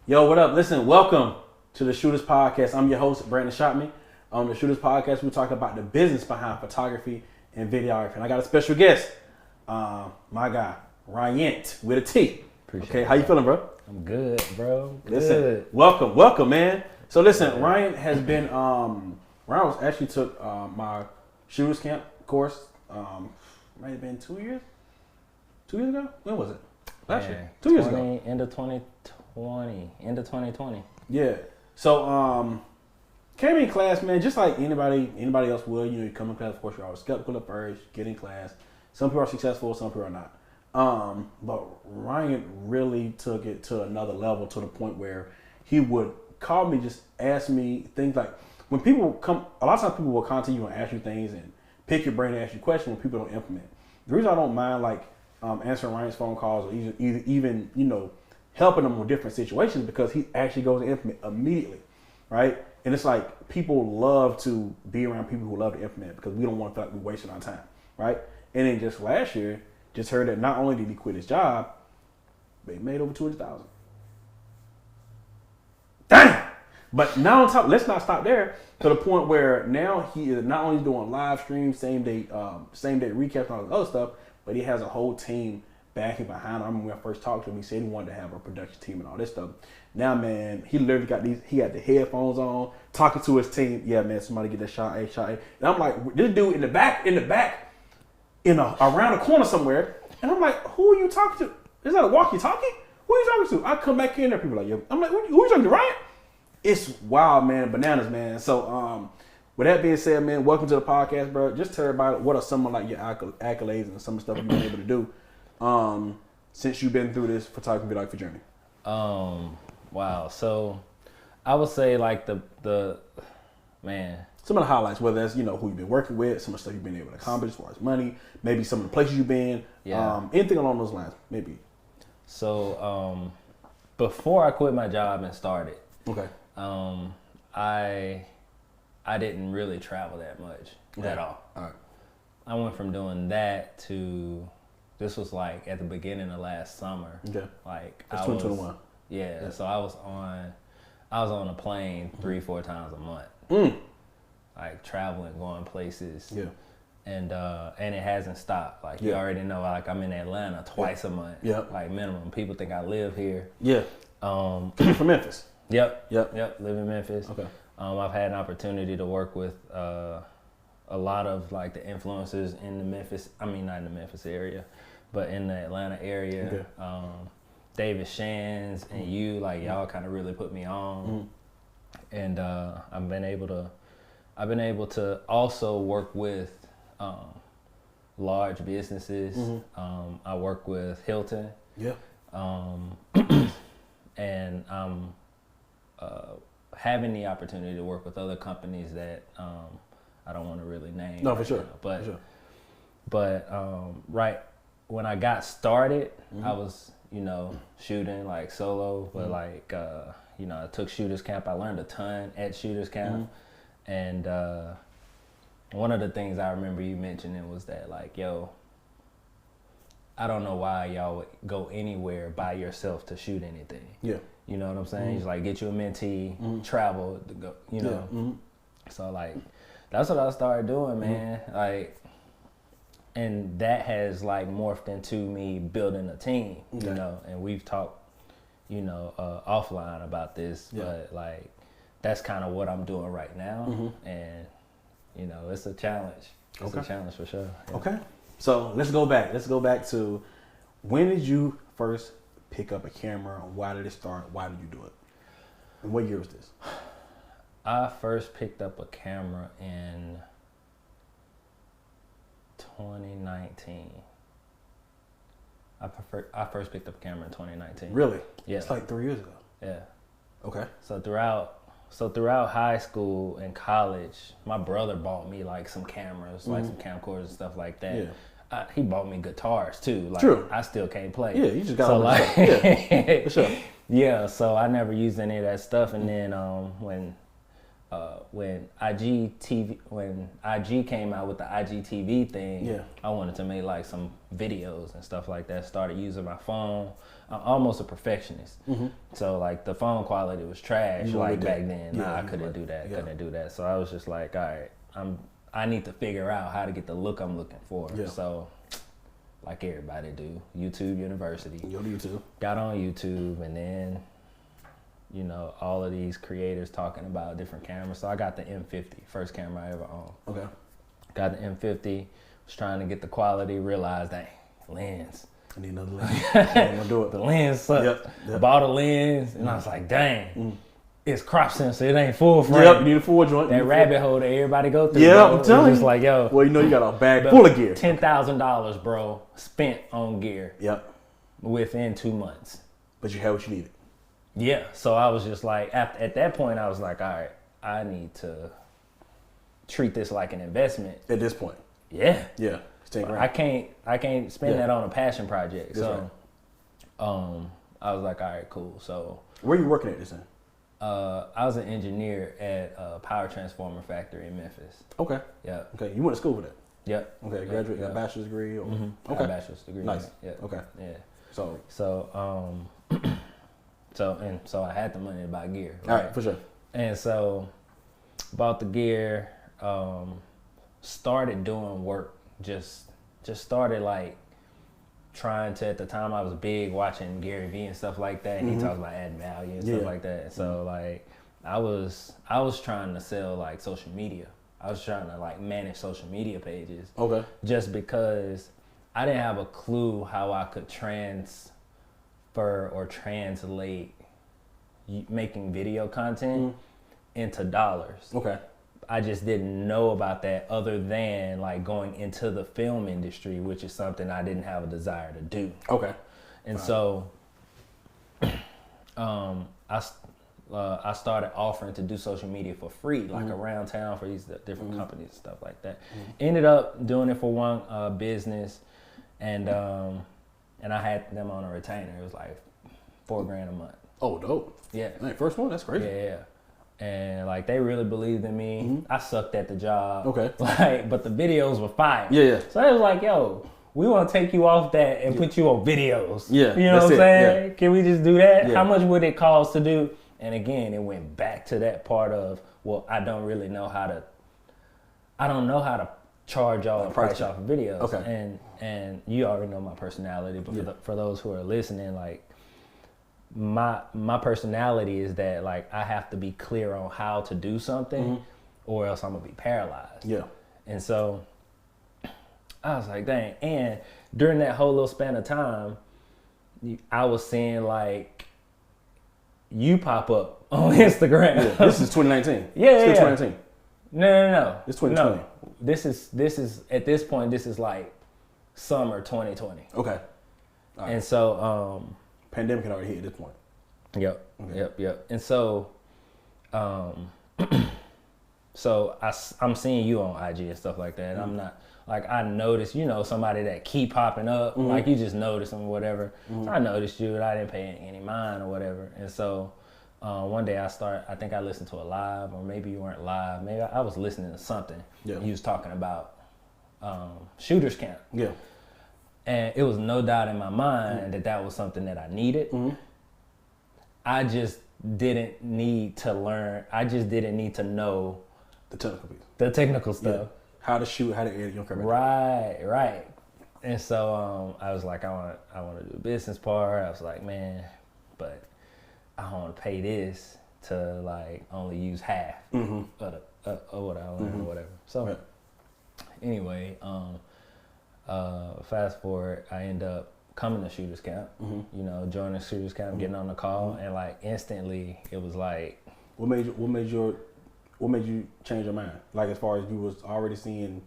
Yo, what up? Listen, welcome to the Shooters Podcast. I'm your host, Brandon Shotman. On the Shooters Podcast, we talk about the business behind photography and videography. And I got a special guest, my guy, Ryant, with a T. Appreciate how you feeling, bro? I'm good, bro. Listen, welcome, man. So listen, Ryant has been, Ryant actually took my Shooters Camp course, might have been 2 years? 2 years ago? When was it? Last year. 2 years ago. End of 2020. Yeah. So, came in class, man, just like anybody else would. You come in class, of course, you're always skeptical at first, get in class. Some people are successful, some people are not. But Ryan really took it to another level, to the point where he would call me, just ask me things like, when people come, a lot of times people will contact you and ask you things and pick your brain and ask you questions when people don't implement. The reason I don't mind answering Ryan's phone calls or even helping them with different situations, because he actually goes and implement immediately, right? And it's like people love to be around people who love to implement, because we don't want to feel like we're wasting our time, right? And then just last year, just heard that not only did he quit his job, but he made over $200,000. Dang! But now on top, let's not stop there, to the point where now he is not only doing live streams, same day recaps and all this other stuff, but he has a whole team backing behind him. I remember when I first talked to him, he said he wanted to have a production team and all this stuff. Now, man, he literally he had the headphones on, talking to his team. Yeah, man, somebody get that shot A. And I'm like, this dude in the back, around the corner somewhere. And I'm like, who are you talking to? Is that a walkie-talkie? Who are you talking to? I come back in there, people are like, yo. I'm like, who are you talking to, Ryan? It's wild, man, bananas, man. So, with that being said, man, welcome to the podcast, bro. Just tell everybody what are some of your accolades and some of the stuff you've been able to do since you've been through this photography videography journey. Wow. So I would say the man. Some of the highlights, whether that's who you've been working with, some of the stuff you've been able to accomplish as far as money, maybe some of the places you've been, anything along those lines, maybe. So before I quit my job and started, okay, I didn't really travel that much at all. All right. I went from doing that to, this was at the beginning of last summer. Okay. That's 2021. Yeah. So I was on a plane 3-4 times a month. Traveling, going places. Yeah. And it hasn't stopped. You already know, I'm in Atlanta twice a month. Yeah. Minimum. People think I live here. Yeah. You're from Memphis. Yep. Live in Memphis. Okay. I've had an opportunity to work with a lot of the influencers in the Memphis, not in the Memphis area, but in the Atlanta area. Okay. David Shands and y'all kind of really put me on. And I've been able to also work with large businesses. I work with Hilton. Yeah. And I'm having the opportunity to work with other companies that I don't want to really name. No, for sure. But right when I got started, I was shooting solo, but I took Shooters Camp. I learned a ton at Shooters Camp, and one of the things I remember you mentioning was that I don't know why y'all would go anywhere by yourself to shoot anything. Yeah. You know what I'm saying? Just get you a mentee, travel, to go, So that's what I started doing, man. And that has morphed into me building a team, and we've talked, offline about this, but that's kind of what I'm doing right now. And, it's a challenge. It's a challenge for sure. Yeah. Okay. So let's go back. Let's go back to, when did you first pick up a camera? Why did it start? Why did you do it? And what year was this? I first picked up a camera in 2019. I first picked up a camera in 2019. Really? Yeah. It's 3 years ago. Yeah. Okay. So throughout high school and college, my brother bought me some cameras, some camcorders and stuff like that. Yeah. He bought me guitars too. True. I still can't play. Yeah, you just got yeah, for sure. Yeah, so I never used any of that stuff. And then when when IG came out with the IGTV thing, I wanted to make like some videos and stuff like that. Started using my phone. I'm almost a perfectionist, so like the phone quality was trash like back then. Nah, I couldn't do that. Couldn't do that. So I was just like, all right, I need to figure out how to get the look I'm looking for. So, like everybody do, YouTube University. Yo, YouTube. Got on YouTube, and then, you know, all of these creators talking about different cameras. So I got the M50, first camera I ever owned. Okay. Got the M50, was trying to get the quality, realized, dang, lens. I need another lens. I'm gonna do it. The lens sucked. Yep. Bought a lens, and I was like, dang, it's crop sensor, it ain't full frame. Yep, you need a full joint. That rabbit hole that everybody go through. Yeah, I'm telling you. Just like, yo. Well, you know you got a bag full of gear. $10,000, bro, spent on gear. Yep. Within 2 months. But you had what you needed. Yeah, so I was just like, at that point, I was like, all right, I need to treat this like an investment. At this point. Yeah. Yeah. I can't spend that on a passion project. That's so, I was like, all right, cool. So, where are you working at this time? I was an engineer at a power transformer factory in Memphis. Okay. Yeah. Okay. You went to school for that? Yep. Okay. Graduate, got a bachelor's degree? Or? Okay. Got a bachelor's degree. Nice. Yeah. Okay. Yeah. So So I had the money to buy gear. Right? All right, for sure. And so bought the gear, started doing work, just started like trying to, at the time I was big watching Gary Vee and stuff like that. And he talks about adding value and stuff like that. And so like I was trying to sell like social media. I was trying to like manage social media pages. Okay. Just because I didn't have a clue how I could transfer or translate making video content into dollars. Okay. I just didn't know about that other than like going into the film industry, which is something I didn't have a desire to do. Okay. And so I started offering to do social media for free, like around town for these different companies and stuff like that. Ended up doing it for one business, and I had them on a retainer. It was like $4,000 a month. Oh, dope. Yeah. Man, first one? That's crazy. Yeah. And like they really believed in me. I sucked at the job. Okay. Like, but the videos were fire. Yeah. So they was like, yo, we want to take you off that and put you on videos. Yeah. You know what I'm saying? Yeah. Can we just do that? Yeah. How much would it cost to do? And again, it went back to that part of, well, I don't know how to charge y'all a price off of videos. Okay. And you already know my personality, but for those who are listening, like my personality is that like I have to be clear on how to do something or else I'm gonna be paralyzed. Yeah. And so I was like, dang. And during that whole little span of time, I was seeing like you pop up on Instagram. Yeah, this is 2019. Yeah, it's 2019. No. It's 2020. No. This is at this point. This is like summer 2020. Okay. Right. And so pandemic had already hit at this point. Yep. Okay. Yep. And so so I'm seeing you on IG and stuff like that. And I'm not like, I noticed, you know, somebody that keep popping up, like you just notice them or whatever. So I noticed you and I didn't pay any mind or whatever. And so one day I think I listened to a live, or maybe you weren't live. Maybe I was listening to something. Yeah. You was talking about shooters camp. Yeah. And it was no doubt in my mind that was something that I needed. I just didn't need to learn. I just didn't need to know the technical piece. The technical stuff. Yeah. How to shoot, how to edit your camera. Right. And so I was like, I want to do the business part. I was like, man, but I don't want to pay this to like only use half of what I learned or whatever. So anyway, fast forward, I end up coming to shooters camp. You know, joining shooters camp, getting on the call, and like instantly it was like, what made you change your mind? Like, as far as you was already seeing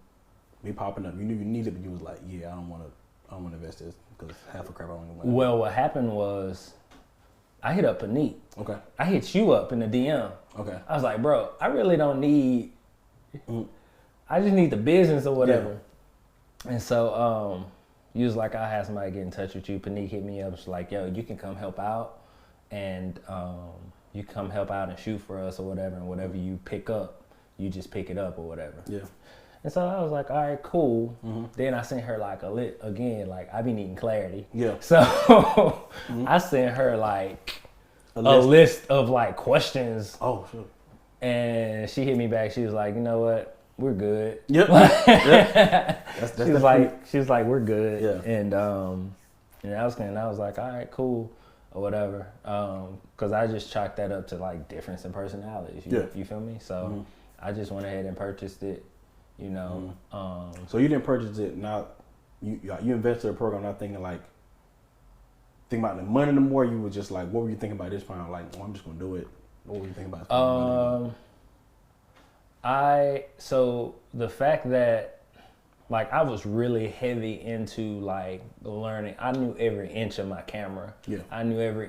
me popping up, you knew you needed it, but you was like, yeah, I don't want to invest this because half a crap I don't want. Well, what happened was, I hit up Paneet. Okay. I hit you up in the DM. Okay. I was like, bro, I really don't need. I just need the business or whatever. Yeah. And so you was like, I had somebody get in touch with you. Paneet hit me up. Was like, yo, you can come help out, and you come help out and shoot for us or whatever, and whatever you pick up, you just pick it up or whatever. Yeah. And so I was like, all right, cool. Then I sent her like I be needing clarity. Yeah. So I sent her like a list of like questions. Oh, sure. And she hit me back. She was like, you know what? We're good. Yep. She was like, we're good. Yeah. And I was like, all right, cool, or whatever. Cause I just chalked that up to like difference in personalities. You feel me? So I just went ahead and purchased it. You know. So you didn't purchase it not you invested in a program not thinking about the money no more. You were just like, what were you thinking about this point? Like, well, I'm just gonna do it. What were you thinking about? So the fact that like I was really heavy into like learning. I knew every inch of my camera. Yeah. I knew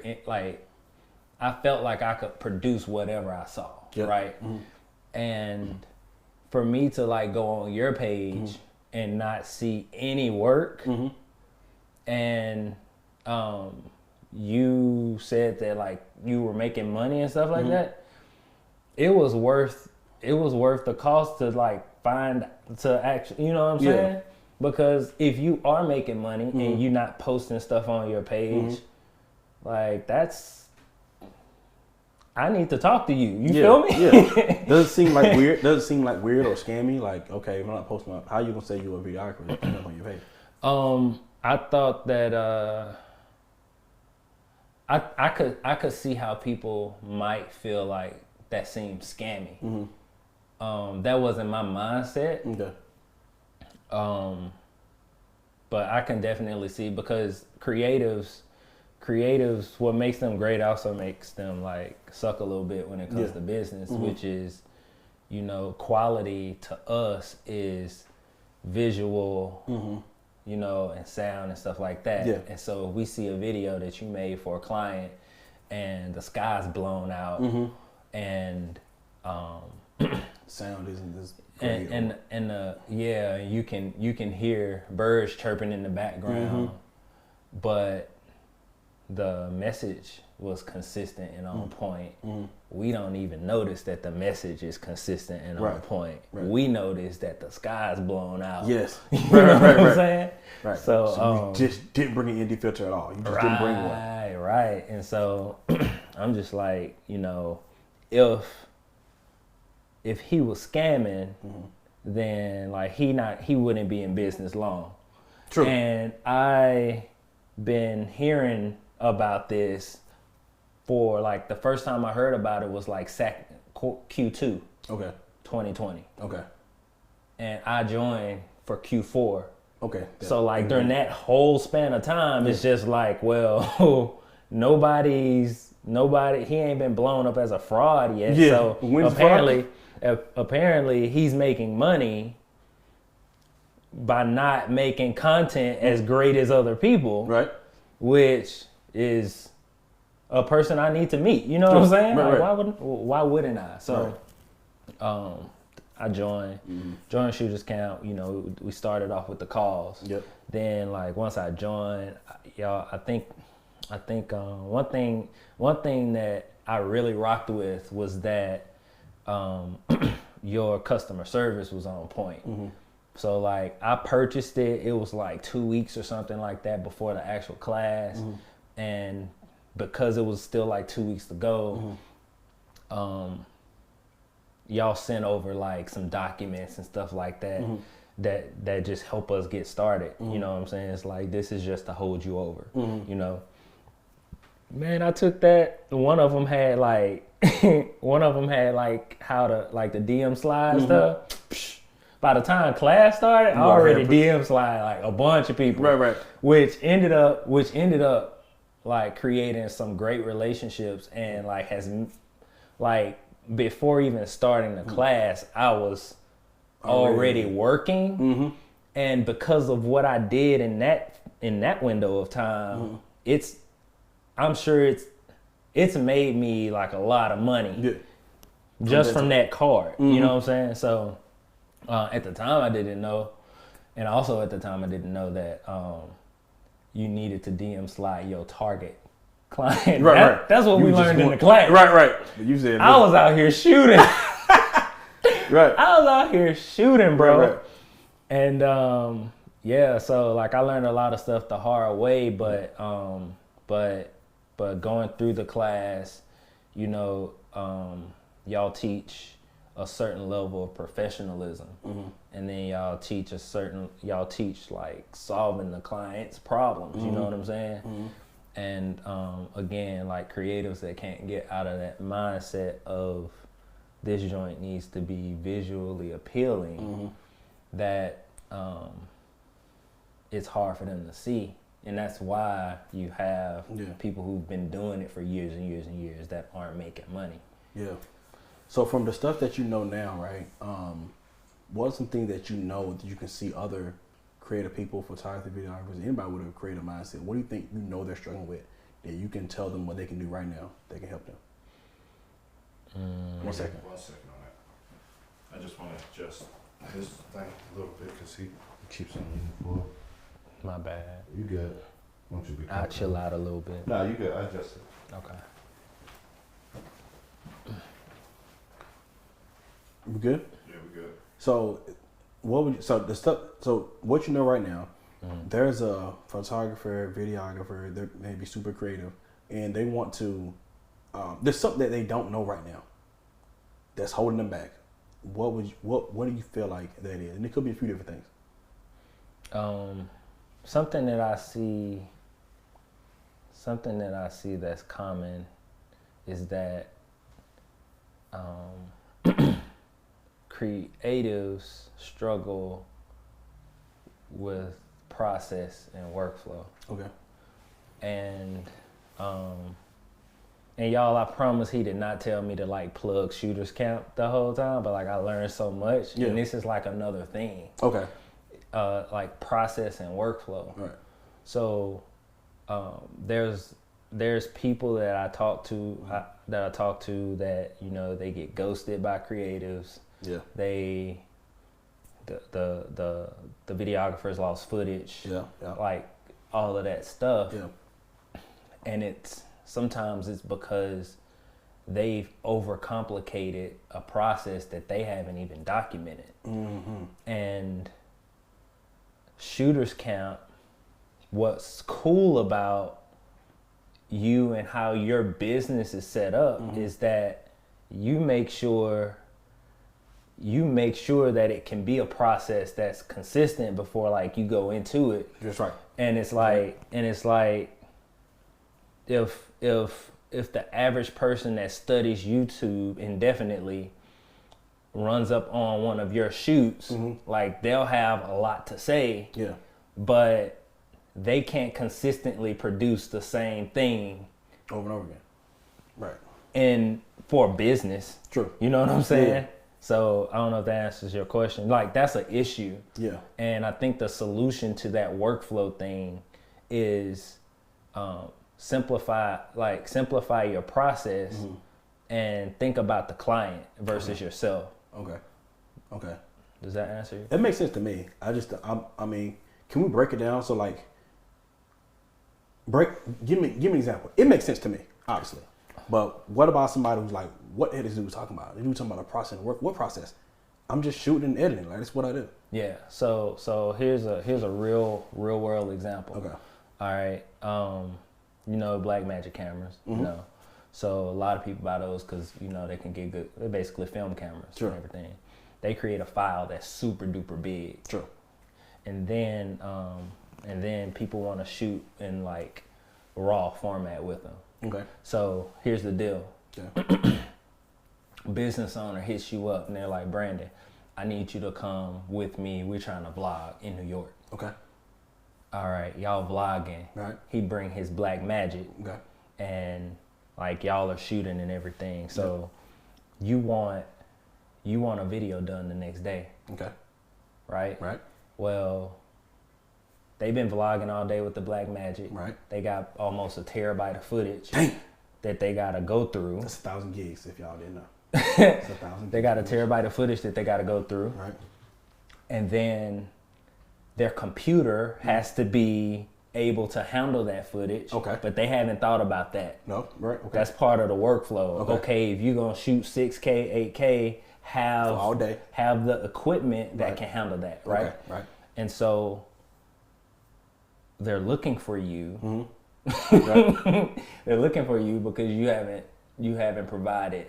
I felt like I could produce whatever I saw. Yep. Right. And for me to like go on your page and not see any work, and you said that like you were making money and stuff like that, it was worth the cost to like actually, you know what I'm saying? Because if you are making money and you're not posting stuff on your page, like I need to talk to you. You feel me? Yeah. Does it seem like weird? Does it seem like weird or scammy? Like, okay, if I'm not posting up, how you gonna say you're a videographer on your page? I thought that I could see how people might feel like that seemed scammy. That wasn't my mindset. Okay. But I can definitely see, because creatives, what makes them great also makes them like suck a little bit when it comes to business, which is, you know, quality to us is visual, you know, and sound and stuff like that. Yeah. And so if we see a video that you made for a client and the sky's blown out and sound isn't as great, and you can hear birds chirping in the background, but the message was consistent and on point. We don't even notice that the message is consistent and on point. Right. We notice that the sky's blown out. Yes. You know what I'm saying? Right. So you just didn't bring an indie filter at all. You just didn't bring one. Right. And so I'm just like, you know, if he was scamming, then like he wouldn't be in business long. True. And I been hearing about this for like the first time I heard about it was like Q2. Okay. 2020. Okay. And I joined for Q4. Okay. So like during that whole span of time, it's just like, well, nobody, he ain't been blown up as a fraud yet. Yeah. So apparently he's making money by not making content as great as other people. Right. Which is a person I need to meet. You know what I'm saying? Right, like, why wouldn't I? So I joined Shooters Camp. You know, we started off with the calls. Yep. Then like once I joined, y'all, I think one thing that I really rocked with was that your customer service was on point. So like I purchased it. It was like 2 weeks or something like that before the actual class, and because it was still like 2 weeks to go, y'all sent over like some documents and stuff like that that just help us get started. You know what I'm saying? It's like, this is just to hold you over. You know, man, I took that. One of them had like how to like the DM slide stuff. By the time class started, I already DM slide like a bunch of people. Right. Which ended up like creating some great relationships, and like has like before even starting the class, I was already working. And because of what I did in that window of time, I'm sure it's made me like a lot of money just from that card. You know what I'm saying? So at the time I didn't know, and also at the time I didn't know that you needed to DM slide your target client. Right. That's what you we learned in the class. Right. But you said I was out here shooting. Right. I was out here shooting, bro. Right. And yeah, so like I learned a lot of stuff the hard way, but going through the class, you know, y'all teach a certain level of professionalism, and then y'all teach like solving the client's problems. You know what I'm saying? And again, like creatives that can't get out of that mindset of this joint needs to be visually appealing, that it's hard for them to see. And that's why you have people who've been doing it for years and years and years that aren't making money. Yeah. So from the stuff that you know now, right, what's something that you know that you can see other creative people, photographers, videographers, anybody with a creative mindset, what do you think you know they're struggling with that you can tell them what they can do right now that can help them? 1 second. 1 second on that. I just want to adjust his thing a little bit because he keeps on leaning forward. My bad. You good. Won't you be I'll chill out a little bit. No, you good. I adjust it. Okay. We good? Yeah, we good. So what you know right now, there's a photographer, videographer, they may be super creative, and they want to, there's something that they don't know right now that's holding them back. What do you feel like that is? And it could be a few different things. Something that I see that's common is that creatives struggle with process and workflow. Okay. And y'all, I promise he did not tell me to like plug shooters camp the whole time, but like I learned so much, and this is like another thing. Okay. Like process and workflow. Right. So there's people that I talk to that you know they get ghosted by creatives. Yeah. The videographers lost footage. Yeah. Like all of that stuff. Yeah. And sometimes it's because they've overcomplicated a process that they haven't even documented. And shooters camp, what's cool about you and how your business is set up is that you make sure that it can be a process that's consistent before like you go into it. That's right. And it's like if the average person that studies YouTube indefinitely runs up on one of your shoots, like they'll have a lot to say, but they can't consistently produce the same thing over and over again. Right. And for business. True. You know what I'm saying? Yeah. So I don't know if that answers your question. Like that's an issue. Yeah. And I think the solution to that workflow thing is simplify your process and think about the client versus yourself. Okay. Does that answer you? That makes sense to me. I mean, can we break it down? So like, give me an example. It makes sense to me, obviously. But what about somebody who's like, what the hell is he talking about? They do talking about a process of work. What process? I'm just shooting and editing. Like that's what I do. Yeah. So here's a real world example. Okay. All right. You know, black magic cameras. You know. So a lot of people buy those because you know they can get good. They're basically film cameras and everything. They create a file that's super duper big. True. And then people want to shoot in like raw format with them. Okay. So here's the deal. Yeah. Business owner hits you up and they're like, Brandon, I need you to come with me. We're trying to vlog in New York. Okay. All right, y'all vlogging. Right. He bring his black magic. Okay. And like y'all are shooting and everything. So you want a video done the next day. Okay. Right? Right. Well, they've been vlogging all day with the black magic. Right. They got almost a terabyte of footage. Dang. That they gotta go through. That's 1,000 gigs if y'all didn't know. That's 1,000 they got a terabyte of footage that they gotta go through. Right. And then their computer has to be able to handle that footage. Okay. But they haven't thought about that. No, right. Okay. That's part of the workflow. Okay. If you're gonna shoot 6K, 8K, have for all day. Have the equipment that Right. can handle that, right? Okay. Right. And so they're looking for you. Mm-hmm. Right. They're looking for you because you haven't provided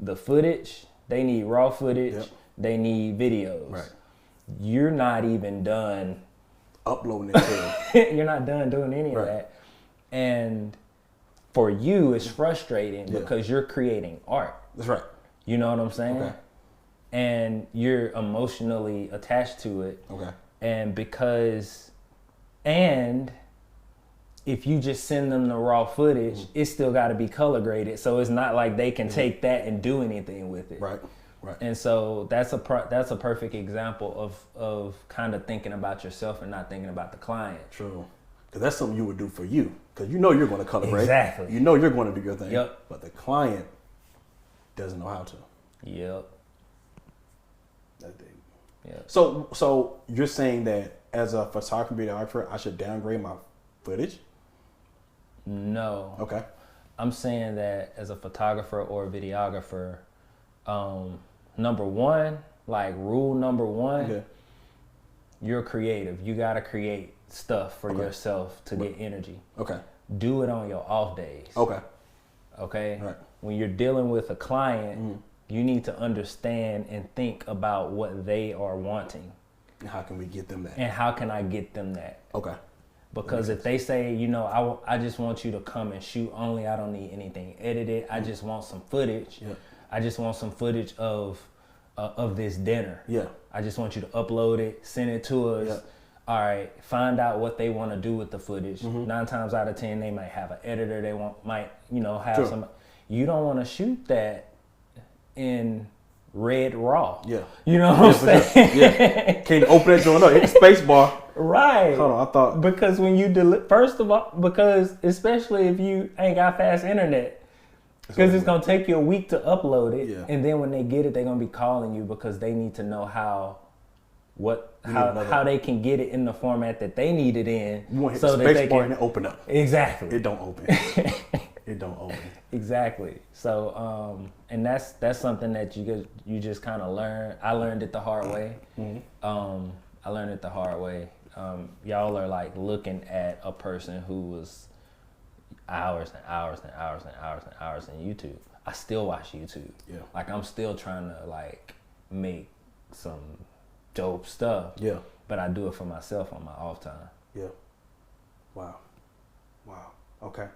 the footage. They need raw footage. Yep. They need videos. Right. You're not even done Uploading it to you're not done doing any Right. of that. And for you, it's frustrating Yeah. because you're creating art. That's right. You know what I'm saying? Okay. And you're emotionally attached to it. Okay. And if you just send them the raw footage, it's still got to be color graded. So it's not like they can take that and do anything with it. Right. Right. And so that's a perfect example of kind of thinking about yourself and not thinking about the client. True. Because that's something you would do for you. Because you know you're going to color grade. Exactly. You know you're going to do your thing. Yep. But the client doesn't know how to. Yep. That's deep. Yep. So you're saying that as a photographer, videographer, I should downgrade my footage? No. Okay. I'm saying that as a photographer or a videographer, number one, like rule number one, Yeah. you're creative. You got to create stuff for Okay. yourself to get energy. Okay. Do it on your off days. Okay. Okay? Right. When you're dealing with a client, Mhm. you need to understand and think about what they are wanting. And how can we get them that? And how can I get them that? Okay. Because if they say, you know, I just want you to come and shoot only, I don't need anything edited, I just want some footage. Yeah. I just want some footage of this dinner. Yeah. I just want you to upload it, send it to us. Yeah. All right, find out what they want to do with the footage. Mhm. 9 times out of 10, they might have an editor. They might have Sure. some. You don't want to shoot that in red raw. Yeah. You know what I'm for saying? sure. Yeah. Can't open that joint up. Hit the space bar. Right. Hold on. I thought. Because when you first of all, because especially if you ain't got fast internet, because it's gonna take you a week to upload it, Yeah. and then when they get it, they're gonna be calling you because they need to know how they can get it in the format that they need it in. You want to hit so the that space bar and it open up. Exactly. It don't open. It don't open. Exactly. So, and that's something that you just kind of learn. I learned it the hard way. Mm-hmm. I learned it the hard way. Y'all are like looking at a person who was hours and hours and hours and hours and hours in YouTube. I still watch YouTube. Yeah. Like I'm still trying to like make some dope stuff. Yeah. But I do it for myself on my off time. Yeah. Wow. Okay.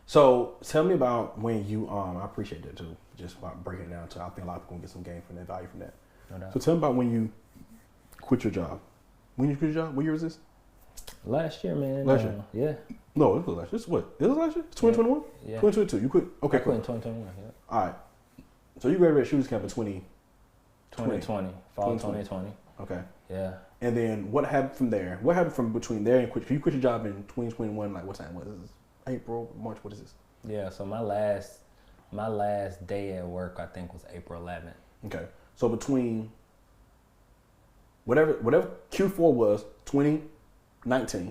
So tell me about when you I appreciate that too. Just about breaking it down to I think a lot of people can get some gain from that, value from that. No doubt. So tell me about when you quit your job. When you quit your job? What year was this? Last year, man. Last year? Yeah. No, it was last year. This what? It was last year? 2021? Yeah. 2022. You quit? Okay, I quit cool. in 2021. Yeah. All right. So you graduated Shooters Camp in 2020. Fall 2020. Okay. Yeah. And then what happened from there? What happened from between there and quit? You quit your job in 2021. Like what time was this? April, March. What is this? Yeah. So my last day at work, I think, was April 11th. Okay. So between whatever Q4 was 2019.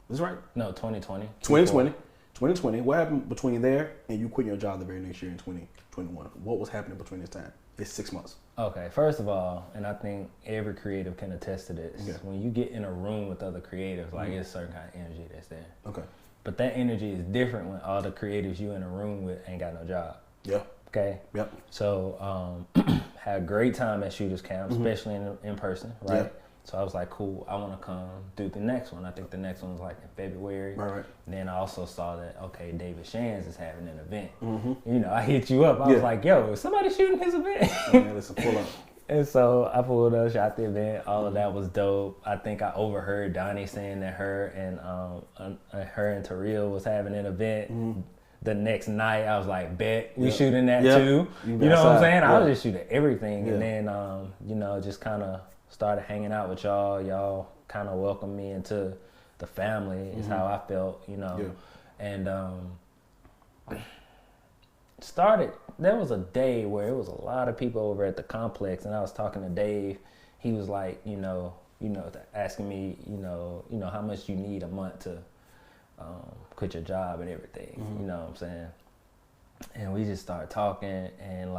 Is this right? No, 2020. 2020. 2020. What happened between there and you quitting your job the very next year in 2021? What was happening between this time? It's 6 months. Okay. First of all, and I think every creative can attest to this. Yeah. When you get in a room with other creatives, like it's a certain kind of energy that's there. Okay. But that energy is different when all the creatives you in a room with ain't got no job. Yeah. Okay. Yep. So had a great time at Shooters Camp, especially in person, right? Yeah. So I was like, cool, I want to come do the next one. I think the next one was like in February. Right. And then I also saw that, okay, David Shands is having an event. Mm-hmm. You know, I hit you up. I was like, yo, is somebody shooting his event? Oh, man, listen, pull up. And so I pulled up, shot the event. All of that was dope. I think I overheard Donnie saying that her and Terrell was having an event. The next night, I was like, bet, we shooting that too. You know what I'm saying? I was just shooting everything. And then, just kind of started hanging out with y'all. Y'all kind of welcomed me into the family is how I felt, And there was a day where it was a lot of people over at the complex, and I was talking to Dave. He was like, asking me, how much you need a month to quit your job and everything. You know what I'm saying? And we just started talking, and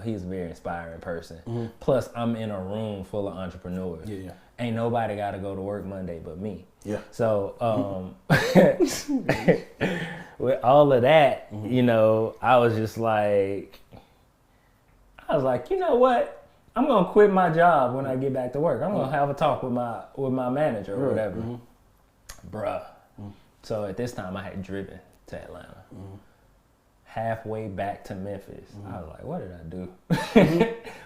he's a very inspiring person. Plus, I'm in a room full of entrepreneurs. Yeah. Ain't nobody got to go to work Monday but me. Yeah. So, with all of that, I was just like, you know what? I'm gonna quit my job when I get back to work. I'm gonna have a talk with my manager or whatever, bruh. So at this time, I had driven to Atlanta. Halfway back to Memphis, I was like, what did I do?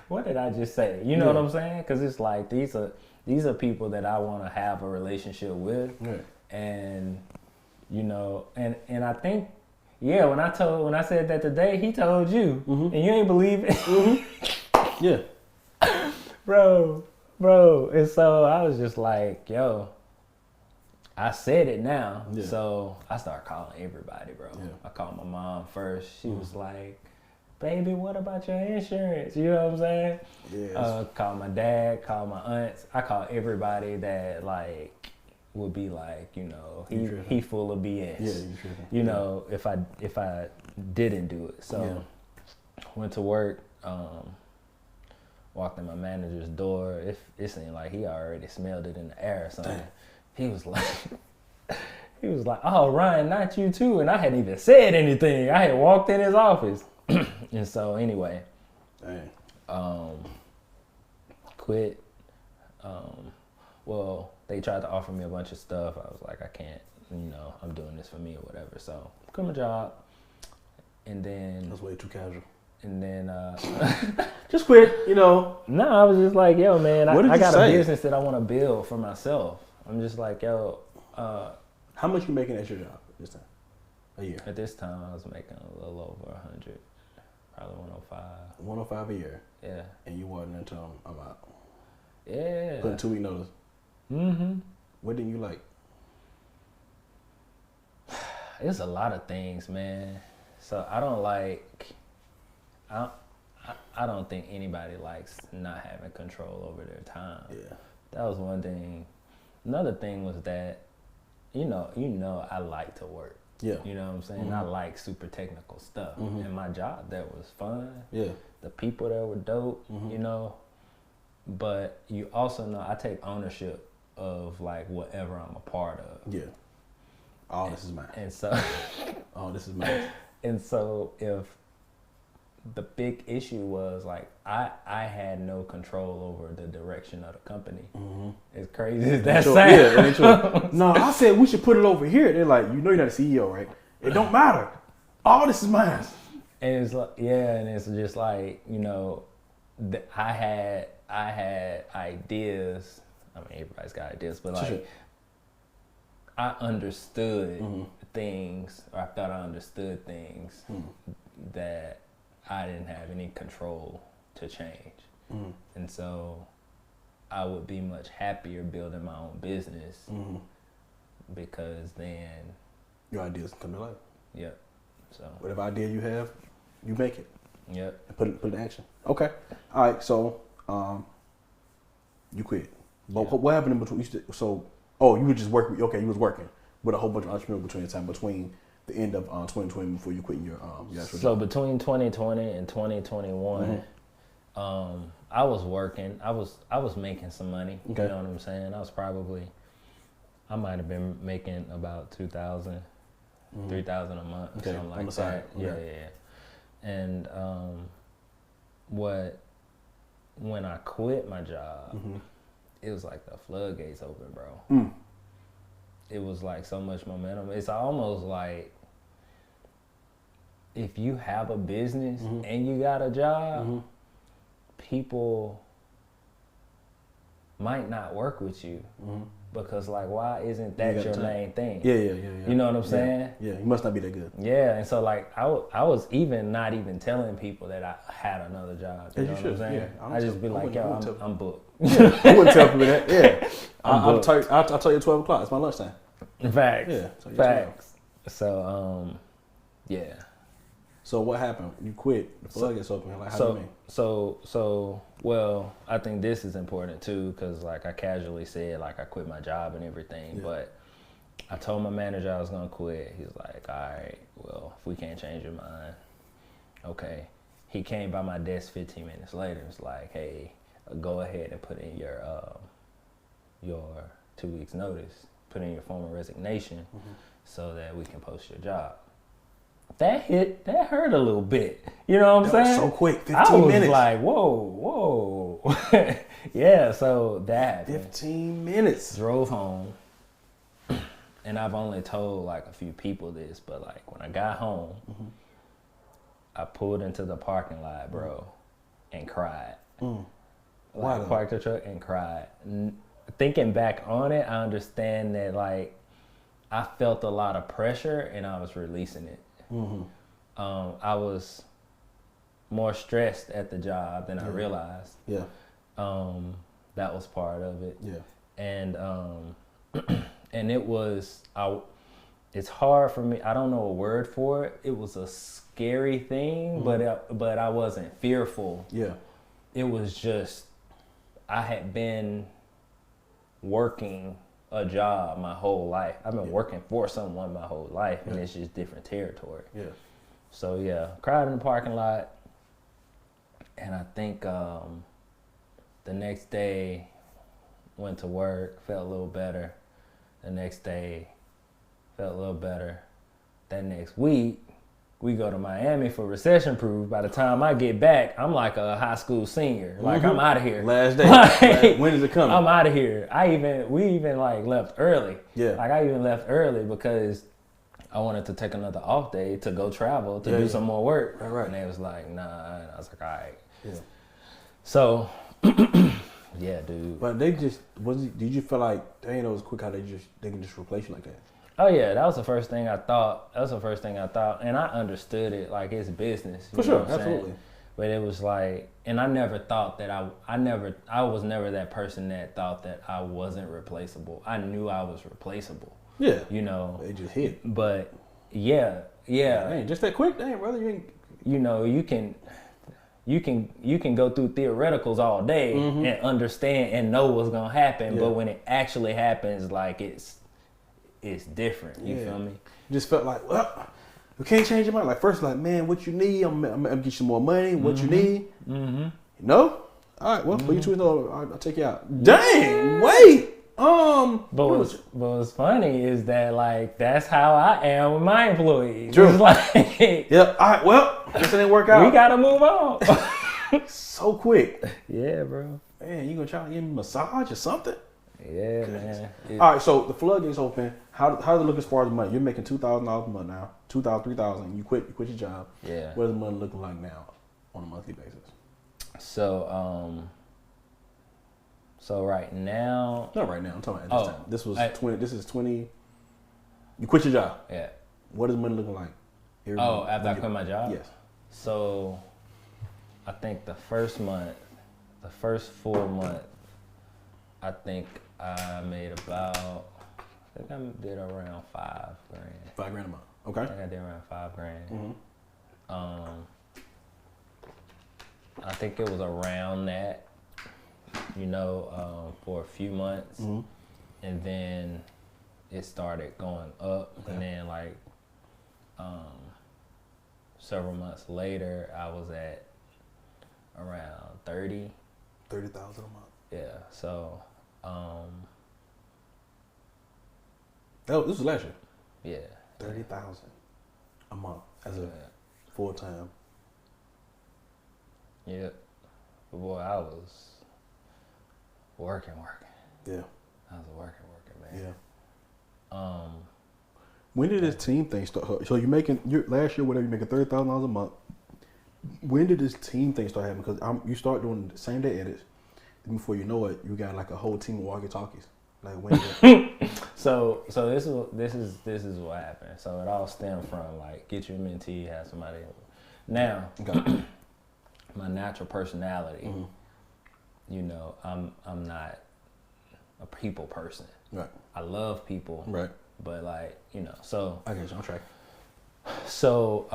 What did I just say? You know what I'm saying? Because it's like these are people that I want to have a relationship with, and and I think when I said that today, he told you, and you ain't believe it. Yeah, bro, and so I was just like, yo. I said it now, so I started calling everybody, bro. Yeah. I called my mom first. She was like, baby, what about your insurance? You know what I'm saying? Yeah. Called my dad, called my aunts. I called everybody that would be like, he full of BS. Yeah, if I didn't do it. So went to work, walked in my manager's door. It seemed like he already smelled it in the air or something. Damn. He was like, oh, Ryan, not you too. And I hadn't even said anything. I had walked in his office. And so anyway, quit. Well, they tried to offer me a bunch of stuff. I was like, I can't, I'm doing this for me or whatever. So quit my job. And then. That's way too casual. And then just quit, No, I was just like, yo, man, I got a business that I want to build for myself. I'm just like, yo. How much you making at your job this time? A year? At this time, I was making a little over 100, probably 105. 105 a year? Yeah. And you wasn't until I'm out? Yeah. Putting 2 week notice? What didn't you like? It's a lot of things, man. So I don't I don't think anybody likes not having control over their time. Yeah. That was one thing. Another thing was that, I like to work. Yeah. You know what I'm saying? I like super technical stuff. And my job there was fun. Yeah. The people there were dope, But you also know I take ownership of whatever I'm a part of. Yeah. All this is mine. And so all this is mine. And so if the big issue was I had no control over the direction of the company. As crazy as that sounds. Yeah, no, I said we should put it over here. They're like, you're not a CEO, right? It don't matter. All this is mine. And it's like, and it's just like, I had ideas. I mean, everybody's got ideas, but I understood things, or I thought I understood things that I didn't have any control to change. And so I would be much happier building my own business because then your ideas come to life. Yep. So whatever idea you have, you make it. Yep. And put it in action. Okay. All right. So you quit. But what happened in between? You were just working. Okay, you was working with a whole bunch of entrepreneurs between the end of 2020 before you quit your actual So job. Between 2020 and 2021, I was working. I was making some money. Okay. You know what I'm saying? I might have been making about $2,000, $3,000 a month, or something like that. Okay. Yeah. And when I quit my job, it was like the floodgates open, bro. It was like so much momentum. It's almost like if you have a business and you got a job, people might not work with you because why isn't that your main thing? Yeah. You know what I'm saying? Yeah, you must not be that good. Yeah, and so I was not even telling people that I had another job. You know what I'm saying? Yeah, I just be like, yo, I'm booked. Yeah, I wouldn't tell people that. Yeah, I'll tell you at 12 o'clock. It's my lunchtime. Facts. Yeah, Facts. So yeah. So what happened? You quit. The floodgates open. Like, how do you mean? Well, I think this is important too, because like I casually said, like I quit my job and everything, but I told my manager I was gonna quit. He's like, all right, well, if we can't change your mind, okay. He came by my desk 15 minutes later. It's like, hey, go ahead and put in your 2 weeks notice. Put in your formal resignation so that we can post your job. That hurt a little bit. You know what I'm saying? So quick, 15 minutes. I was minutes. like, whoa. Yeah, so that happened. 15 minutes. Drove home. And I've only told like a few people this, but like when I got home, I pulled into the parking lot, bro, and cried. Why? I parked the truck and cried. Thinking back on it, I understand that like I felt a lot of pressure and I was releasing it. I was more stressed at the job than I realized. Yeah. That was part of it. Yeah. And and it's hard for me. I don't know a word for it. It was a scary thing, but I wasn't fearful. Yeah. It was just I had been working a job my whole life. I've been working for someone my whole life, and it's just different territory. Yeah. So yeah, cried in the parking lot, and I think the next day went to work, felt a little better. The next day felt a little better. That next week, we go to Miami for recession proof. By the time I get back, I'm like a high school senior. Like I'm out of here. Last day. When is it coming? I'm out of here. We even like left early. Yeah. Like I even left early because I wanted to take another off day to go travel to do some more work. Right. And they was like, nah. And I was like, all right. Yeah. So, yeah, dude. But did you feel like, dang, it was quick how they can just replace you like that? Oh yeah, that was the first thing I thought. And I understood it, like it's business. For sure, absolutely. But it was like, and I never thought that I was never that person that thought that I wasn't replaceable. I knew I was replaceable. Yeah. You know. It just hit. But yeah. Dang, just that quick, dang, brother, you can go through theoreticals all day and understand and know what's gonna happen, but when it actually happens, like it's different. You feel me? Just felt like, well, we can't change your mind. Like first, like, man, what you need? I'm gonna get you some more money. What you need? No? All right. Well, for you two, I'll take you out. Dang. Wait. But what's funny is that like that's how I am with my employees. True. It's like, yeah. All right. Well, this didn't work out. We gotta move on. So quick. Yeah, bro. Man, you gonna try to give me a massage or something? Yeah, man. All right, so the floodgates open. How does it look as far as the money? You're making $2,000 a month now, $2,000, $3,000. You quit your job. Yeah. What does the money look like now on a monthly basis? So right now. Not right now. I'm talking about at this time. This is 20. You quit your job. Yeah. What is money looking like? After I quit my job. Yes. So, I think the first 4 months, I think I made I did around $5,000. $5,000 a month. Okay. I think I did around $5,000. I think it was around that, for a few months, and then it started going up, and then like several months later, I was at around 30. 30,000 a month. Yeah. So. This was last year. Yeah. 30,000 a month as a full time. Yeah. But boy, I was working. Yeah. I was working, man. Yeah. When did this team thing start? So last year, whatever, you're making $30,000 a month. When did this team thing start happening? Because you start doing the same day edits. Before you know it, you got like a whole team of walkie-talkies. Like when? So this is what happened. So it all stemmed from like get your mentee, have somebody. Now, my natural personality, I'm not a people person. Right. I love people. Right. But like so. I guess on track. So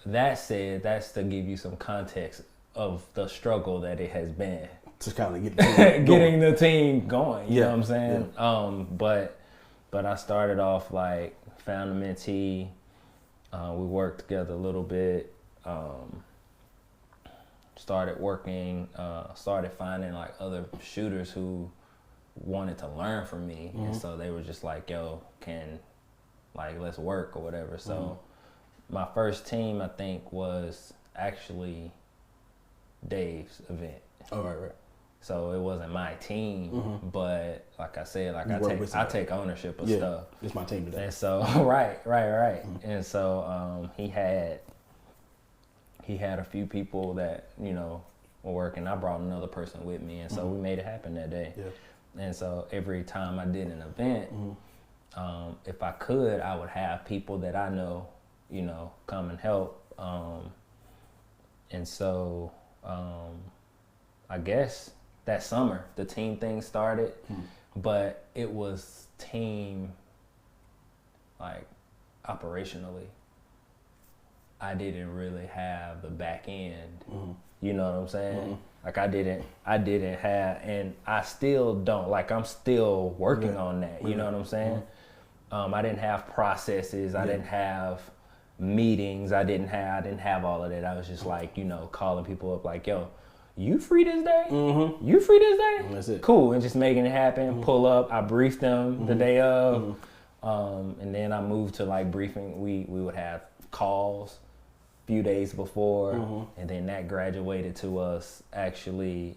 that said, that's to give you some context of the struggle that it has been. To kind of get the team getting the team going, you know what I'm saying? Yeah. But I started off like found a mentee. We worked together a little bit. Started working. Started finding like other shooters who wanted to learn from me, and so they were just like, "Yo, let's work or whatever." So my first team, I think, was actually Dave's event. Oh, right. So it wasn't my team, but like I said, like I take ownership of stuff. It's my team today. And so right. And so he had a few people that, you know, were working. I brought another person with me, and so we made it happen that day. Yeah. And so every time I did an event, if I could, I would have people that I know, you know, come and help. And so I guess that summer the team thing started, but it was team like operationally. I didn't really have the back end. You know what I'm saying? Like I didn't have, and I still don't. Like I'm still working on that. You know what I'm saying? I didn't have processes. I didn't have meetings. I didn't have all of that. I was just like, you know, calling people up like, yo, you free this day? You free this day? That's it. Cool. And just making it happen. Pull up. I briefed them the day of. And then I moved to like briefing. We would have calls a few days before. And then that graduated to us actually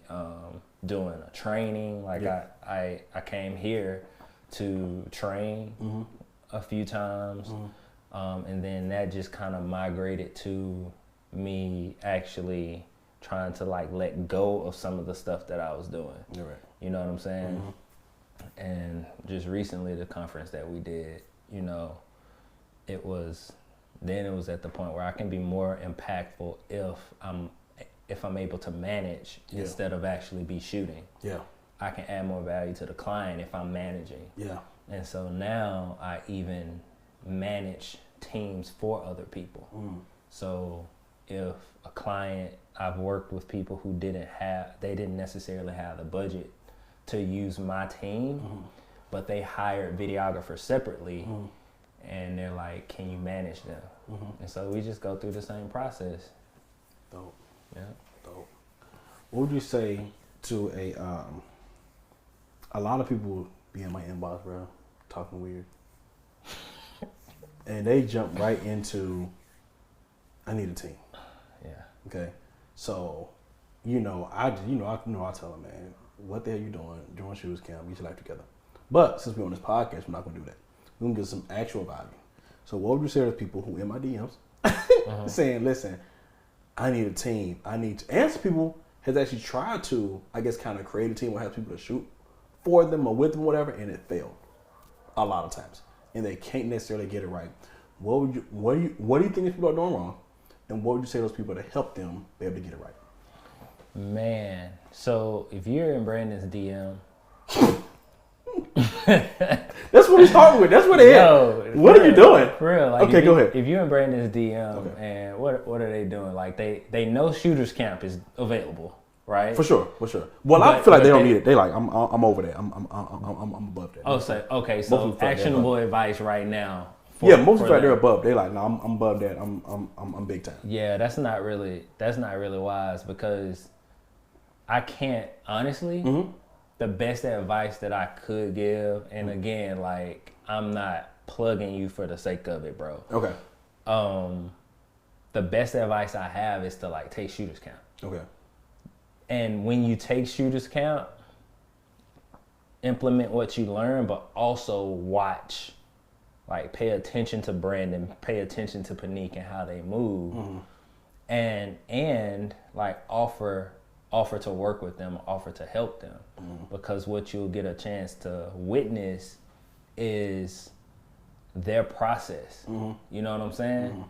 doing a training. Like I came here to train a few times. And then that just kind of migrated to me actually trying to like let go of some of the stuff that I was doing. You're right. You know what I'm saying? And just recently the conference that we did, you know, it was at the point where I can be more impactful if I'm able to manage instead of actually be shooting. Yeah. I can add more value to the client if I'm managing. Yeah. And so now I even manage teams for other people. So if a client, I've worked with people who didn't necessarily have the budget to use my team, but they hired videographers separately, and they're like, can you manage them? And so we just go through the same process. Dope. Yeah. Dope. What would you say to a lot of people be in my inbox, bro, talking weird, and they jump right into, I need a team. Yeah. Okay. So, I tell them, man, what the hell you doing? Join Shooters Camp, get your life together. But since we're on this podcast, we're not gonna do that. We're gonna get some actual value. So what would you say to people who in my DMs saying, listen, I need a team. I need to answer people has actually tried to, I guess, kind of create a team or have people to shoot for them or with them, whatever, and it failed a lot of times. And they can't necessarily get it right. What do you think these people are doing wrong? And what would you say to those people to help them be able to get it right? Man, so if you're in Brandon's DM, that's what we started with. That's what it is. What are you doing? For real. Like okay, go ahead. If you're in Brandon's DM and what are they doing? Like they know Shooters Camp is available, right? For sure. Well, I feel like they don't need it. They like I'm over there. I'm above that. Oh, so okay. So actionable advice right now. Most people they're above. They like, no, I'm above that. I'm big time. Yeah, that's not really wise because I can't honestly. The best advice that I could give, and again, like I'm not plugging you for the sake of it, bro. Okay. The best advice I have is to like take Shooters Camp. Okay. And when you take Shooters Camp, implement what you learn, but also watch. Like pay attention to Brandon, pay attention to Panique and how they move, and like offer to work with them, offer to help them, because what you'll get a chance to witness is their process. You know what I'm saying?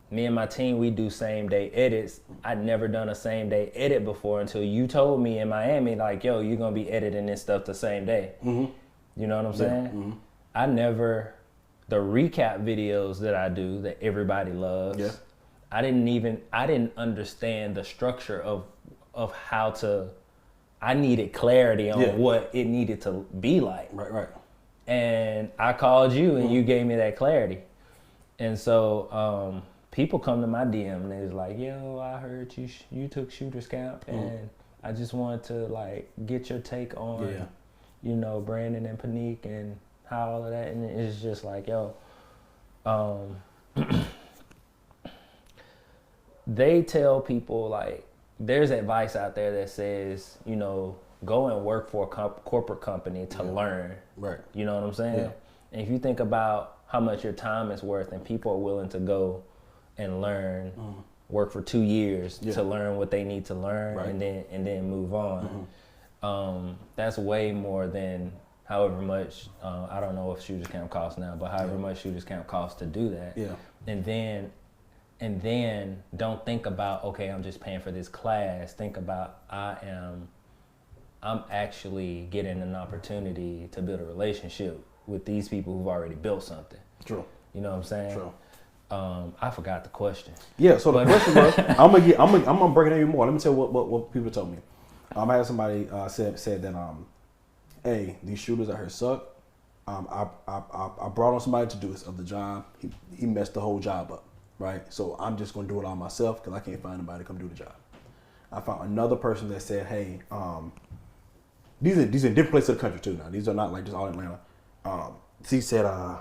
Me and my team, we do same day edits. I'd never done a same day edit before until you told me in Miami, like, yo, you're gonna be editing this stuff the same day. You know what I'm saying? I never the recap videos that I do that everybody loves. Yeah. I didn't understand the structure of how to. I needed clarity on what it needed to be like. Right. And I called you, and you gave me that clarity. And so people come to my DM and they're like, "Yo, I heard you took Shooters Camp, and I just wanted to like get your take on, you know, Brandon and Panique and how all of that." And it's just like, yo, they tell people like, there's advice out there that says, you know, go and work for a corporate company to learn. Right. You know what I'm saying? Yeah. And if you think about how much your time is worth, and people are willing to go and learn, work for 2 years to learn what they need to learn, and then move on. That's way more than however much, I don't know if Shooters Camp costs now, but however much Shooters Camp costs to do that. Yeah. And then don't think about, okay, I'm just paying for this class. Think about I'm actually getting an opportunity to build a relationship with these people who've already built something. True. You know what I'm saying? True. I forgot the question. Yeah, so the question was, I'm gonna break it down even more. Let me tell you what people told me. I had somebody said that hey, these shooters out here suck. I brought on somebody to do this of the job. He messed the whole job up. Right, so I'm just gonna do it all myself because I can't find anybody to come do the job. I found another person that said, "Hey, these are different places of the country too. Now these are not like just all Atlanta." He said, "I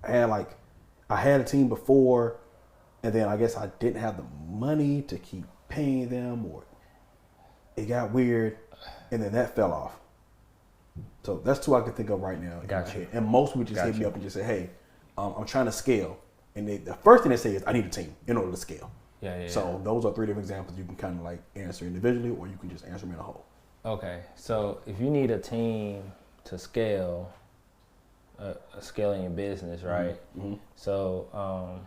had a team before, and then I guess I didn't have the money to keep paying them, or it got weird, and then that fell off." So that's two I can think of right now. Gotcha. And most people just hit me up and just say, "Hey, I'm trying to scale." And the first thing they say is, I need a team in order to scale. So those are 3 different examples you can kind of like answer individually, or you can just answer them in a whole. Okay, so if you need a team to scale, scaling your business, right? Mm-hmm. So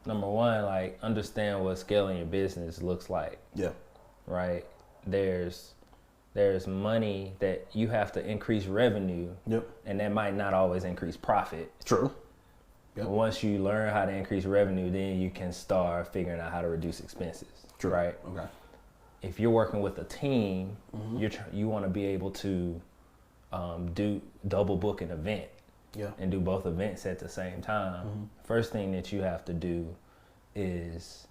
number one, like understand what scaling your business looks like. Yeah. Right? There's money that you have to increase revenue. Yep. And that might not always increase profit. True. Yep. Once you learn how to increase revenue, then you can start figuring out how to reduce expenses. True. Right? Okay. If you're working with a team, you want to be able to do double book an event and do both events at the same time. First thing that you have to do is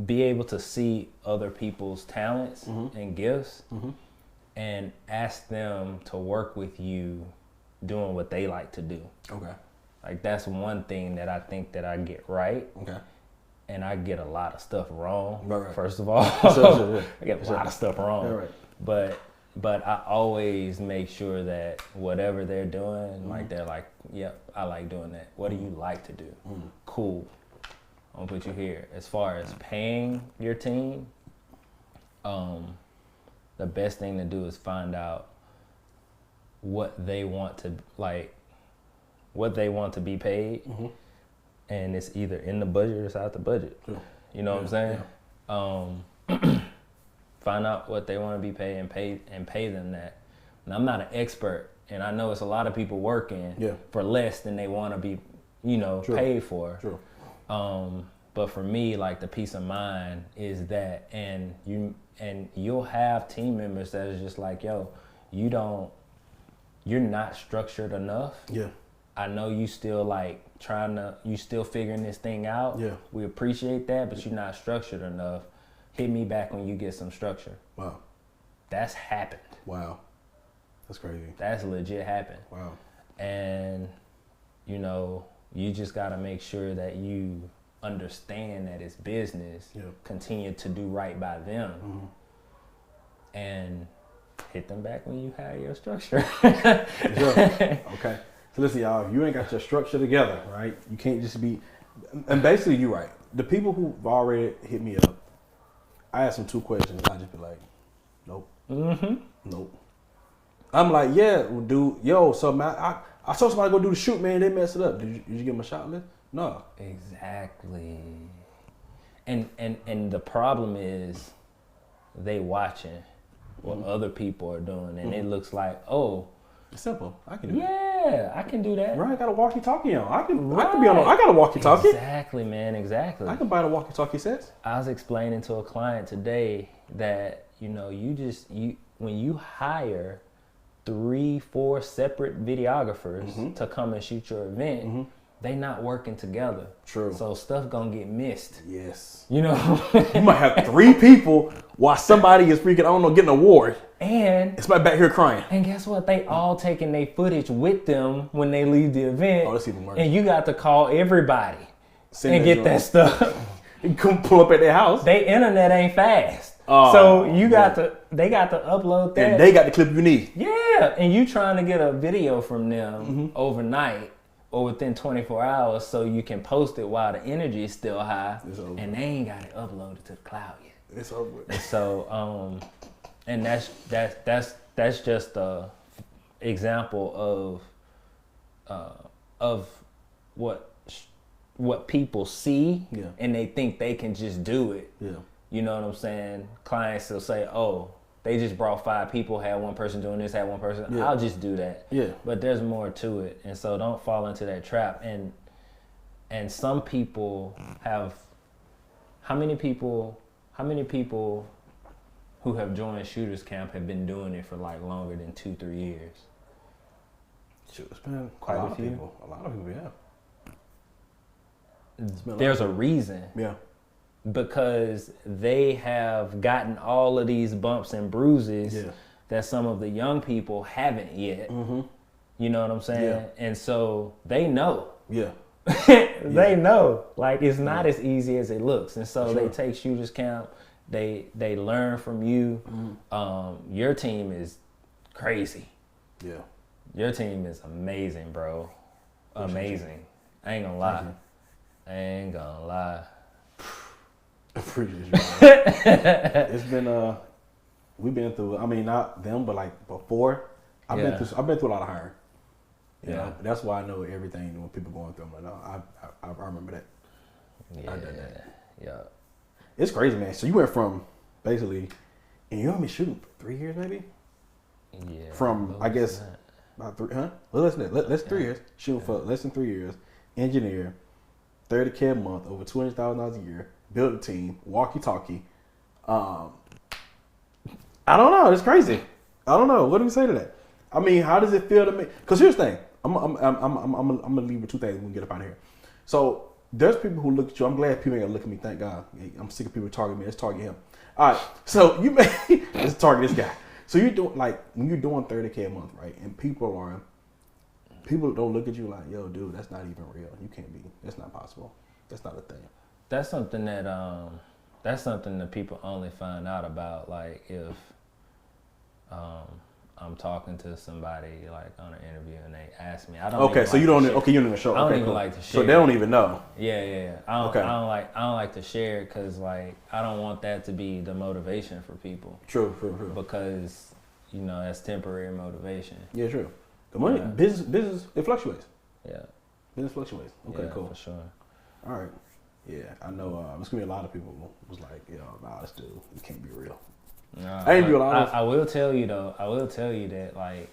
be able to see other people's talents and gifts and ask them to work with you doing what they like to do. Okay. Like that's one thing that I think that I get right. Okay. And I get a lot of stuff wrong. Right. First of all, I get a lot of stuff wrong. Right. But I always make sure that whatever they're doing, like they're like, yep, I like doing that. What do you like to do? Cool. I'm gonna put you here. As far as paying your team, the best thing to do is find out what they want to be paid, and it's either in the budget or it's out the budget. Sure. You know what I'm saying? Yeah. Find out what they want to be paid and pay them that. And I'm not an expert, and I know it's a lot of people working for less than they want to be, paid for. True. But for me, like the peace of mind is that, and you'll have team members that is just like, yo, you're not structured enough. Yeah. I know you still like you still figuring this thing out. Yeah. We appreciate that, but you're not structured enough. Hit me back when you get some structure. Wow. That's happened. Wow. That's crazy. That's legit happened. Wow. And, you just got to make sure that you understand that it's business. Yeah. Continue to do right by them. And hit them back when you have your structure. Sure. Okay. So listen, y'all, if you ain't got your structure together, right? You can't just be, and basically you're right. The people who've already hit me up, I ask them 2 questions. I just be like, nope. Nope. I'm like, yeah, dude, so man, I saw somebody go do the shoot, man, they messed it up. Did you give them a shot list? No. Exactly. And the problem is they watching what other people are doing, and it looks like, oh, It's simple. I can do that. Yeah, I can do that. Right, I got a walkie-talkie on. I can be on. I got a walkie-talkie. Exactly, man. Exactly. I can buy the walkie-talkie sets. I was explaining to a client today that when you hire 3-4 separate videographers to come and shoot your event, they not working together. True. So stuff gonna get missed. Yes. You know. You might have 3 people while somebody is freaking, I don't know, getting an award. And it's my back here crying. And guess what? They all taking their footage with them when they leave the event. Oh, that's even worse. And you got to call everybody and get that stuff. You come pull up at their house. They internet ain't fast. So they got to upload that. And they got the clip you need. Yeah. And you trying to get a video from them overnight or within 24 hours so you can post it while the energy is still high. And they ain't got it uploaded to the cloud yet. It's over. And so and that's just a example of what people see, and they think they can just do it. Yeah. You know what I'm saying? Clients will say, "Oh, they just brought 5 people, had one person doing this, had one person. Yeah. I'll just do that." Yeah. But there's more to it, and so don't fall into that trap. And some people have. How many people who have joined Shooters Camp have been doing it for like longer than 2-3 years? Shoot, it's been quite a few. People. A lot of people, yeah. There's a reason. Yeah. Because they have gotten all of these bumps and bruises that some of the young people haven't yet. You know what I'm saying? Yeah. And so they know. Yeah. They know. Like, it's not as easy as it looks. And so they take Shooters Camp. They learn from you. Your team is crazy. Yeah. Your team is amazing, bro. Amazing. I ain't gonna lie. Appreciate you. It's been we've been through. I mean, not them, but like before. I've been through a lot of hiring. You know, that's why I know everything when people going through. I'm like, no, I remember that. Yeah. I did that. Yeah. It's crazy, man. So you went from basically, and you only been shooting for 3 years, maybe. Yeah. From I guess about 3, huh? Well, let's 3 years. Shooting for less than 3 years. Engineer, $30K a month, over $200,000 a year. Build a team, walkie-talkie. I don't know. It's crazy. I don't know. What do we say to that? I mean, how does it feel to me? Because here's the thing. I'm gonna leave with 2 things when we get up out of here. So there's people who look at you. I'm glad people ain't gonna look at me. Thank God. I'm sick of people targeting me. Let's target him. All right. So let's target this guy. So you're doing when you're doing $30K a month, right? And people don't look at you like, yo, dude, that's not even real. You can't be. That's not possible. That's not a thing. That's something that people only find out about, like, if I'm talking to somebody like on an interview and they ask me. I don't. Okay, so you don't. Okay, you're in the show. I don't okay, even cool. like to share. So they don't even know. Yeah. I don't like to share because like I don't want that to be the motivation for people. True. Because that's temporary motivation. Yeah, true. The money, business, it fluctuates. Yeah, business fluctuates. Okay, cool. For sure. All right. Yeah, I know. There's gonna be a lot of people who was like, nah, this dude, it can't be real. No, I will tell you though. I will tell you that like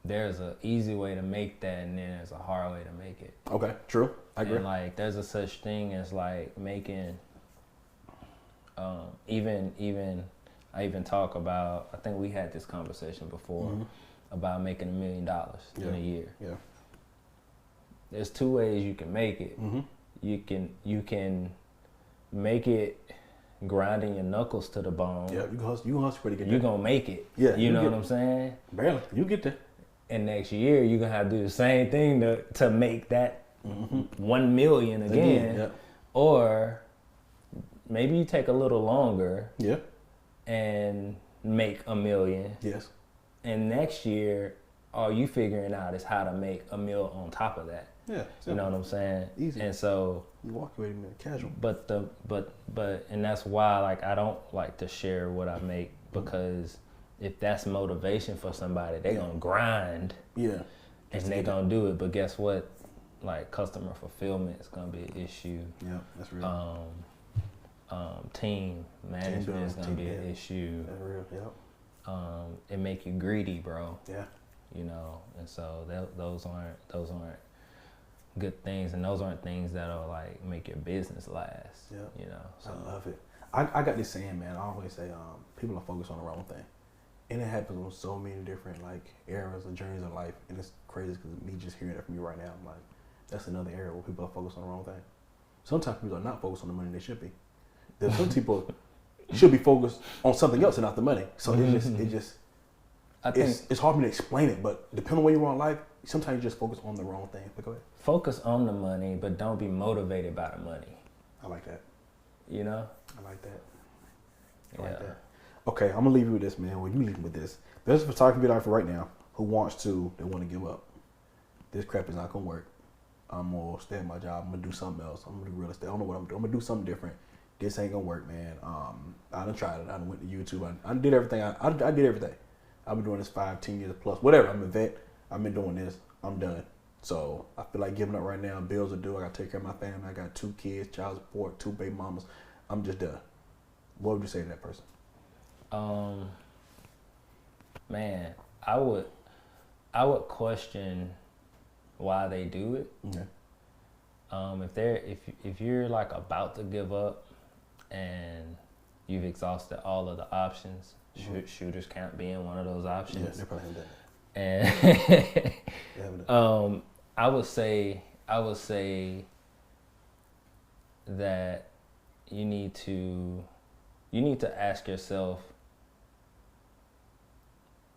there's an easy way to make that, and then there's a hard way to make it. Okay, true. I agree. And like there's a such thing as like making. I even talk about. I think we had this conversation before about making $1 million in a year. Yeah. There's 2 ways you can make it. You can make it grinding your knuckles to the bone. Yeah, you can hustle pretty good. You're going to make it. Yeah. You know what I'm saying? Barely. You get there. And next year, you're going to have to do the same thing to make that 1 million again. Yeah. Or maybe you take a little longer. Yeah. And make $1 million. Yes. And next year, all you figuring out is how to make $1 million on top of that. Yeah, simple. You know what I'm saying? Easy. And so you walk away from it casual. But and that's why like I don't like to share what I make because if that's motivation for somebody, they're gonna grind. Yeah. And they're gonna do it. But guess what? Like customer fulfillment is gonna be an issue. Yeah, that's real. Team management is gonna be an issue. That's real. Yep. it make you greedy, bro. Yeah. You know, and so those aren't good things, and those aren't things that'll like make your business last. Yeah. You know, so I love it. I got this saying, man. I always say, people are focused on the wrong thing, and it happens on so many different like eras and journeys of life, and it's crazy because me just hearing that from you right now, I'm like, that's another area where people are focused on the wrong thing. Sometimes people are not focused on the money they should be. There's some people should be focused on something else and not the money. So it's hard for me to explain it, but depending on where you are in life, sometimes you just focus on the wrong thing. But go ahead. Focus on the money, but don't be motivated by the money. I like that. You know? I like that. I like that. Okay, I'm gonna leave you with this, man. Well, you leave me with this. There's a photography videographer right now who want to give up. This crap is not gonna work. I'm gonna stay at my job. I'm gonna do something else. I'm gonna do real estate. I don't know what I'm doing. I'm gonna do something different. This ain't gonna work, man. I done tried it. I done went to YouTube. I did everything. I did everything. I've been doing this 5-10 years plus. Whatever. I'm a vet. I've been doing this. I'm done. So I feel like giving up right now. Bills are due. I gotta take care of my family. I got 2 kids, child support, 2 baby mamas. I'm just done. What would you say to that person? Man, I would question why they do it. Okay. If you're like about to give up and you've exhausted all of the options, shooters camp being one of those options. Yeah, they probably haven't done it. And I would say that you need to ask yourself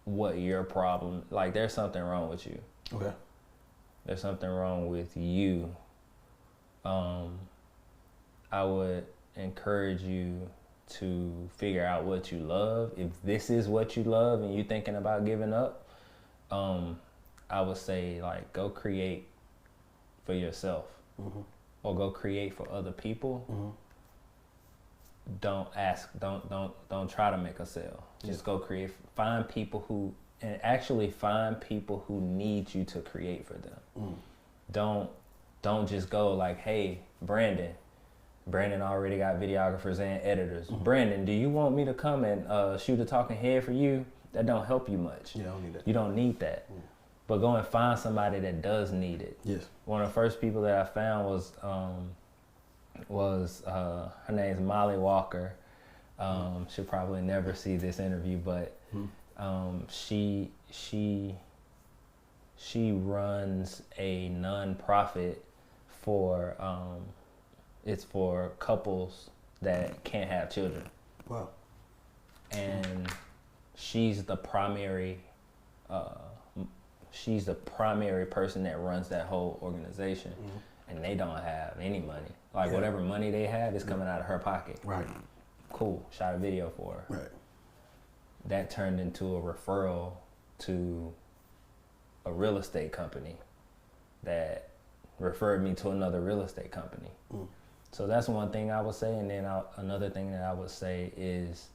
what your problem, like there's something wrong with you. Okay. There's something wrong with you. I would encourage you to figure out what you love. If this is what you love and you're thinking about giving up, I would say like go create for yourself, or go create for other people. Don't try to make a sale. Just go create. Find people who need you to create for them. Don't just go like, hey, Brandon already got videographers and editors. Brandon, do you want me to come and shoot a talking head for you? That don't help you much. Yeah, I don't need that. You don't need that. But go and find somebody that does need it. Yes. One of the first people that I found was her name's Molly Walker. She'll probably never see this interview, but she runs a nonprofit for it's for couples that can't have children. Wow. And she's the primary person that runs that whole organization. And they don't have any money. Like whatever money they have is coming out of her pocket. Right. Cool. Shot a video for her. Right. That turned into a referral to a real estate company that referred me to another real estate company. So that's one thing I would say. And then another thing that I would say is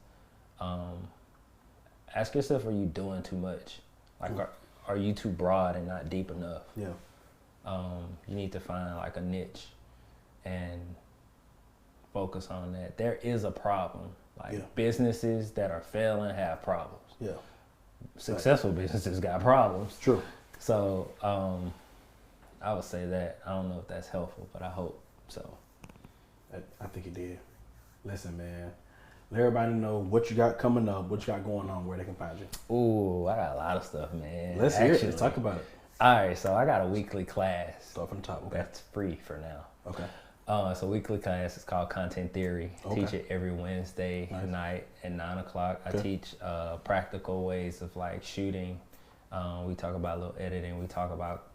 ask yourself, are you doing too much? Like, are you too broad and not deep enough? Yeah. You need to find like a niche and focus on that. There is a problem. Like businesses that are failing have problems. Yeah. Successful businesses got problems. True. So I would say that. I don't know if that's helpful, but I hope so. I think it did. Listen, man. Let everybody know what you got coming up, what you got going on, where they can find you. Ooh, I got a lot of stuff, man. Let's hear it. Let's talk about it. All right, so I got a weekly class. Start from the top. Okay. That's free for now. Okay. It's a weekly class. It's called Content Theory. Okay. Teach it every Wednesday night at 9 o'clock. I teach practical ways of like shooting. We talk about a little editing. We talk about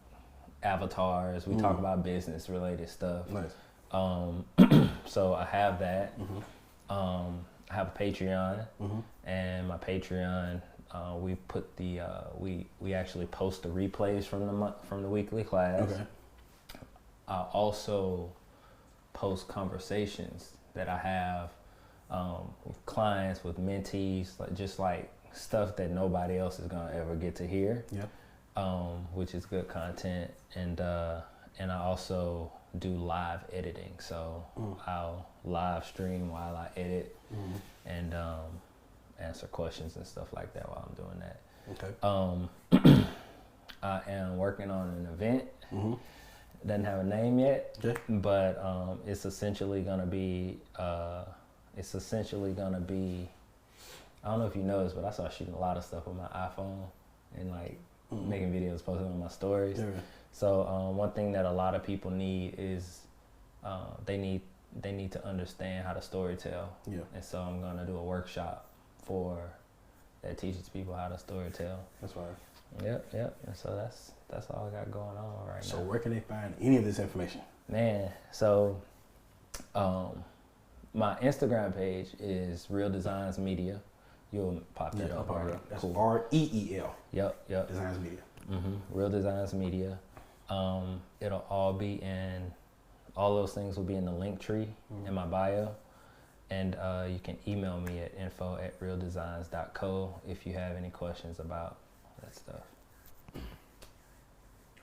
avatars. We talk about business related stuff. Nice. So I have that. I have a Patreon, and my Patreon, we put the we actually post the replays from the weekly class. Okay. I also post conversations that I have with clients, with mentees, like stuff that nobody else is gonna ever get to hear. Yeah. Which is good content, and I also do live editing, so I'll live stream while I edit, answer questions and stuff like that while I'm doing that. Okay. I am working on an event. Mm-hmm. Doesn't have a name yet, Okay. but it's essentially gonna be. I don't know if you noticed, but I started shooting a lot of stuff with my iPhone and like making videos, posting on my stories. Yeah. So one thing that a lot of people need is they need to understand how to storytell. Yeah. And so I'm gonna do a workshop that teaches people how to storytell. That's right. Yep. And so that's all I got going on right now. So where can they find any of this information? Man, so my Instagram page is Real Designs Media. You'll pop that up. Right? That's cool. REEL. Yep. Designs Media. Mm-hmm. Real Designs Media. It'll all be all those things will be in the link tree in my bio. And you can email me at info@realdesigns.co if you have any questions about that stuff.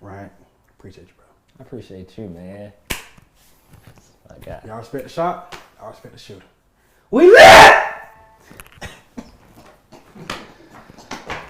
Right. Appreciate you, bro. I appreciate you, man. My God. Y'all respect the shot. I respect the shooter. We live!